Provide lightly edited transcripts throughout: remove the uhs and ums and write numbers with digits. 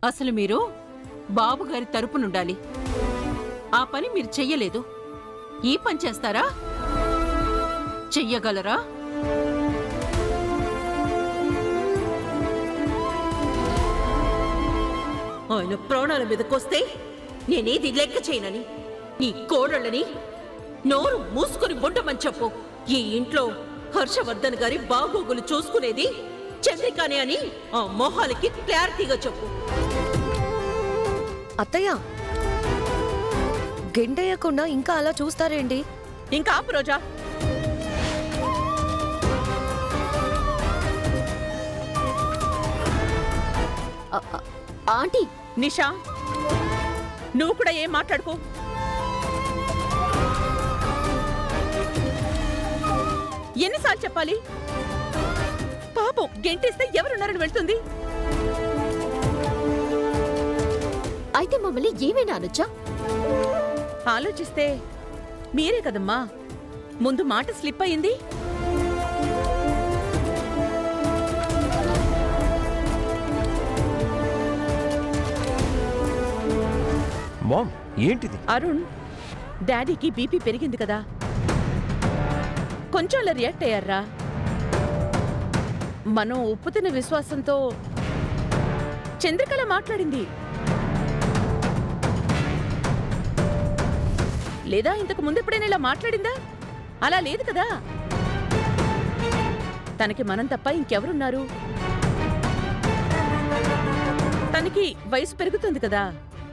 అసలు మీరు బాబుగారి తరపునుండాలి. ఆ పని మీరు చెయ్యలేదు. ఈ పని చేస్తారా? చెయ్యగలరా? ఆయన ప్రాణాల మీదకొస్తే నేనేది లెక్క చేయనని నీ కోడళ్ళని నోరు మూసుకుని ఉండమని చెప్పు. ఈ ఇంట్లో హర్షవర్ధన్ గారి బాగోగులు చూసుకునేది చంద్రికానే అని ఆ మొహాలకి క్లారిటీగా చెప్పు. అత్తయ్య, గెంటేయకుండా ఇంకా అలా చూస్తారేంటి? ఇంకా ఆపు రోజా. ఆంటీ, నిషా, నువ్వు కూడా ఏం మాట్లాడుకో. ఎన్నిసార్లు చెప్పాలి? పాపం గెంటేస్తే ఎవరున్నారని వెళ్తుంది. అయితే మమ్మల్ని ఏమైనా అనొచ్చా? ఆలోచిస్తే మీరే కదమ్మా ముందు మాట స్లిప్ అయింది. మామ్, ఏంటిది? అరుణ్, డాడీకి బీపీ పెరిగింది కదా, కొంచెం అలా రియాక్ట్ అయ్యారా. మనం ఉప్పుతిన విశ్వాసంతో చంద్రికలా మాట్లాడింది. లేదా ఇంతకు ముందు ఎప్పుడైనా ఇలా మాట్లాడిందా? అలా లేదు కదా. తనకి మనం తప్ప ఇంకెవరున్నారు? తనకి వయసు పెరుగుతుంది కదా,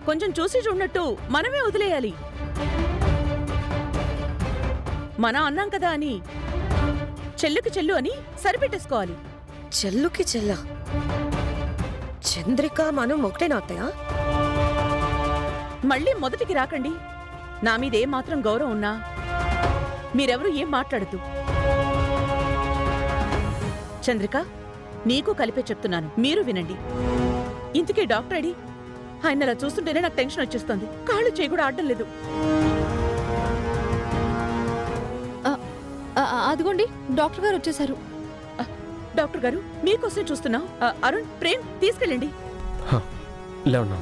కొంచెం చూసి చూడనట్టు మనమే వదిలేయాలి. మనం అన్నాం కదా అని చెల్లుకి చెల్లు అని సరిపెట్టేసుకోవాలి. చెల్లుకి చెల్ల చంద్రిక మనం ఒకటేనా అత్తయ్య? మళ్ళీ మొదటికి రాకండి. నా మీద ఏం మాత్రం గౌరవం ఉన్నా మీరెవరూ ఏం మాట్లాడద్దు. చంద్రిక, నీకు కలిపే చెప్తున్నాను, మీరు వినండి. ఇంతకీ డాక్టర్ అడి ఆయన అలా చూస్తుంటేనే నాకు టెన్షన్ వచ్చేస్తుంది. కాళ్ళు చేయి కూడా ఆడడం లేదు. అదిగోండి, డాక్టర్ గారు వచ్చేసారు. డాక్టర్ గారు మీకోసం చూస్తున్నా. అరుణ్, ప్రేమ్, తీసుకెళ్ళండి. లేవన్నా.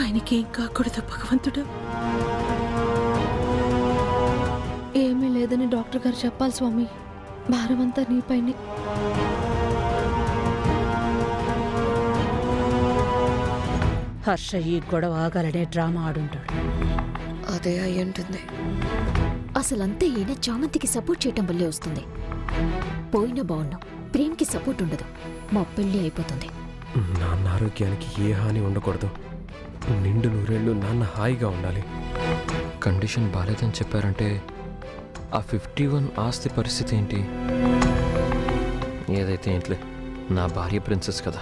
ఆయనకేం కాకూడదు భగవంతుడు. ఏమీ లేదని డాక్టర్ గారు చెప్పాలి స్వామి. భారమంతా నీపైనే. హర్ష ఈ గొడవ ఆగాలనే డ్రామా ఆడుంటాడు. అదే అయ్యుంటుంది. అసలంతా ఈయన చామంతికి సపోర్ట్ చేయటం వల్లే వస్తుంది. పోయినా బాగున్నాం, ప్రేమ్కి సపోర్ట్ ఉండదు. మా పెళ్లి అయిపోతుంది. నాన్న ఆరోగ్యానికి ఏ హాని ఉండకూడదు. నిండు నూరేళ్లు నాన్న హాయిగా ఉండాలి. కండిషన్ బాలేదని చెప్పారంటే ఆ 51 ఆస్తి పరిస్థితి ఏంటి? ఏదైతే ఏంట్లే, నా భార్య ప్రిన్సెస్ కదా.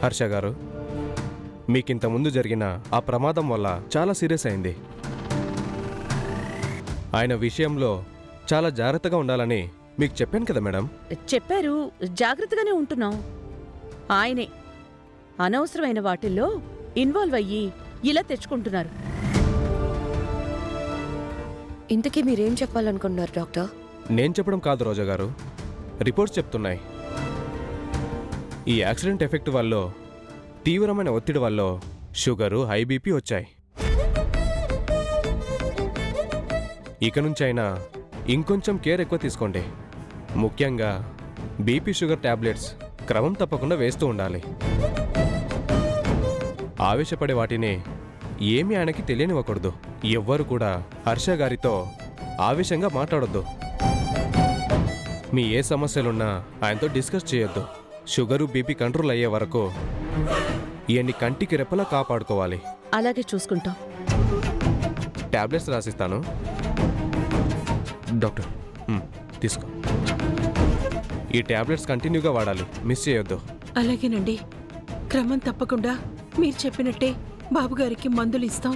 హర్ష గారు, మీకింత ముందు జరిగిన ఆ ప్రమాదం వల్ల చాలా సీరియస్ అయింది. ఆయన విషయంలో చాలా జాగ్రత్తగా ఉండాలని మీకు చెప్పాను కదా మేడం. చెప్పారు, జాగ్రత్తగానే ఉంటున్నాం. ఆయనే అనవసరమైన వాటిల్లో ఇన్వాల్వ్ అయ్యి ఇలా తెచ్చుకుంటున్నారు. ఇంతకీ మీరేం చెప్పాలనుకుంటున్నారు డాక్టర్? నేను చెప్పడం కాదు రోజా గారు, రిపోర్ట్స్ చెప్తున్నాయి. ఈ యాక్సిడెంట్ ఎఫెక్ట్ వల్ల, తీవ్రమైన ఒత్తిడి వల్ల షుగరు, హై బీపీ వచ్చాయి. ఇక నుంచైనా ఇంకొంచెం కేర్ ఎక్కువ తీసుకోండి. ముఖ్యంగా బీపీ, షుగర్ టాబ్లెట్స్ క్రమం తప్పకుండా వేస్తూ ఉండాలి. ఆవేశపడే వాటిని ఏమీ ఆయనకి తెలియనివ్వకూడదు. ఎవ్వరు కూడా హర్ష గారితో ఆవేశంగా మాట్లాడొద్దు. మీ ఏ సమస్యలున్నా ఆయనతో డిస్కస్ చేయొద్దు. షుగరు, బీపీ కంట్రోల్ అయ్యే వరకు ఈయన్ని కంటికి రెప్పలా కాపాడుకోవాలి. అలాగే చూసుకుంటాం. టాబ్లెట్స్ రాసిస్తాను, డాక్టర్ తీసుకో. ఈ టాబ్లెట్స్ కంటిన్యూగా వాడాలి, మిస్ చేయొద్దు. అలాగేనండి, క్రమం తప్పకుండా మీరు చెప్పినట్టే బాబుగారికి మందులు ఇస్తాం.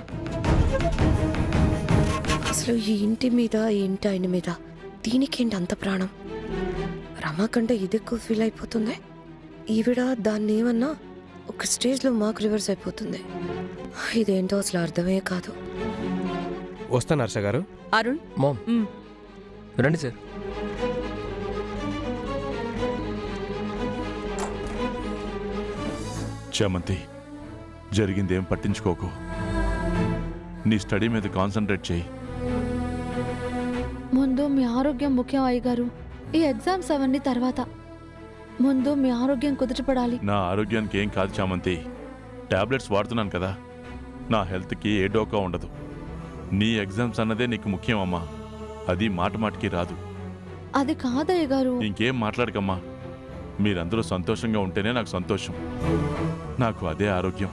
అసలు ఈ ఇంటి మీద, ఈ ఇంటి ఆయన మీద దీనికేంటి అంత ప్రాణం? రమ కంటే ఇది ఎక్కువ ఫీల్ అయిపోతుంది. ఈవిడ దాన్ని ఏమన్నా ఒక స్టేజ్లో మాకు రివర్స్ అయిపోతుంది. ఇదేంటో అసలు అర్థమే కాదు. వస్తాను హర్ష గారు. అరుణ్, మామ్ రండి సార్. చామంతి, జరిగిందేం పట్టించుకోకు. నీ స్టడీ మీద కాన్సన్ట్రేట్ చేయి. ముందు మీ ఆరోగ్యం ముఖ్యం అయ్యగారు. ఈ ఎగ్జామ్స్ అవన్నీ తర్వాత. ముందు మీ ఆరోగ్యం కుదుటపడాలి. నా ఆరోగ్యానికి ఏం కాదు చామంతి, టాబ్లెట్స్ వాడుతున్నాను కదా. నా హెల్త్కి ఏ డోకా ఉండదు. నీ ఎగ్జామ్స్ అన్నదే నీకు ముఖ్యం అమ్మా. అది మాట మాటికి రాదు. అది కాదయ్యగారు. ఇంకేం మాట్లాడకమ్మా. మీరందరూ సంతోషంగా ఉంటేనే నాకు సంతోషం. నాకు అదే ఆరోగ్యం.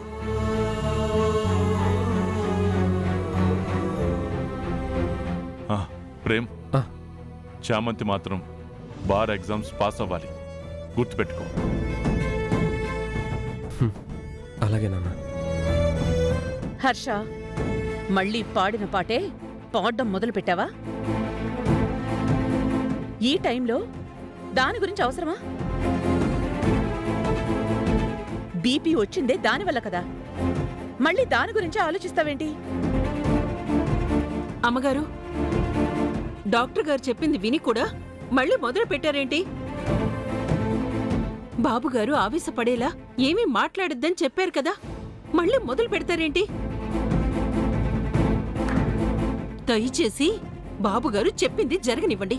ప్రేమ్, ఆ. చామంతి మాత్రం బార్ ఎగ్జామ్స్ పాస్ అవ్వాలి, గుర్తుపెట్టుకో. అలాగే నాన్న. హర్ష, మళ్ళీ పాడిన పాటే పాడడం మొదలు పెట్టావా? ఈ టైంలో దాని గురించి అవసరమా? బీపీ వచ్చిందే దానివల్ల కదా, మళ్ళీ దాని గురించి ఆలోచిస్తావేంటి? అమ్మగారు, డాక్టర్ గారు చెప్పింది విని కూడా మళ్ళీ మొదలు పెట్టారేంటి? బాబుగారు ఆవేశపడేలా ఏమీ మాట్లాడొద్దని చెప్పారు కదా, మళ్ళీ మొదలు పెడతారేంటి? దయచేసి బాబుగారు చెప్పింది జరగనివ్వండి.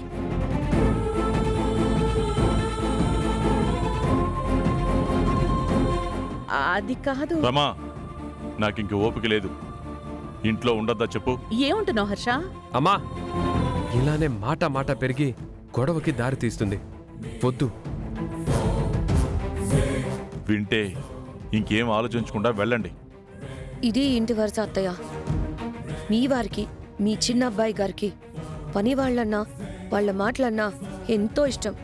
అది కాదు. రమా, నాకింక ఓపిక లేదు. ఇంట్లో ఉండొద్దా చెప్పు. ఏముంటున్నావు హర్ష? అమ్మా, ఇలానే మాట మాట పెరిగి గొడవకి దారి తీస్తుంది. వద్దు. వింటే ఇంకేం ఆలోచించకుండా వెళ్ళండి. ఇది ఇంటి వరుస అత్తయ్య. మీ వారికి, మీ చిన్న అబ్బాయి గారికి పని వాళ్ళన్నా వాళ్ళ మాటలన్నా ఎంతో ఇష్టం.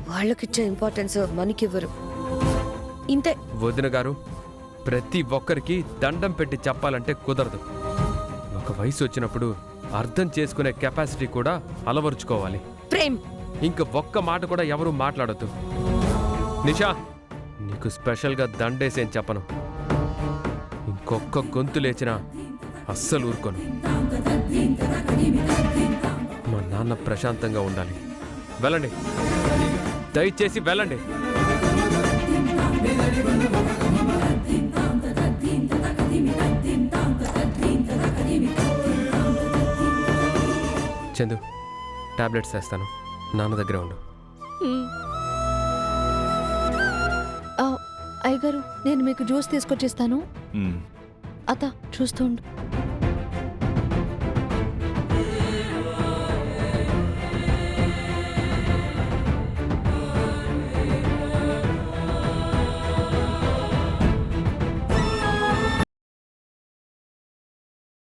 వాళ్ళకిచ్చే ఇంపార్టెన్స్ మనకివ్వరు. ఇంతే. వదిన గారు, ప్రతి ఒక్కరికి దండం పెట్టి చెప్పాలంటే కుదరదు. ఒక వయసు వచ్చినప్పుడు అర్థం చేసుకునే కెపాసిటీ కూడా అలవరుచుకోవాలి. ప్రేమ్, ఇంక ఒక్క మాట కూడా ఎవరూ మాట్లాడొద్దు. నిషా, నీకు స్పెషల్గా దండేసేం చెప్పను. ఇంకొక్క గొంతు లేచినా అస్సలు ఊరుకోను. మా నాన్న ప్రశాంతంగా ఉండాలి. వెళ్ళండి, దయచేసి వెళ్ళండి. చందు, టాబ్లెట్స్ వేస్తాను, నాన్న దగ్గర ఉండు. అయ్యగారు, నేను మీకు జ్యూస్ తీసుకొచ్చిస్తాను. ఉమ్. అత్త చూస్తూ ఉండు.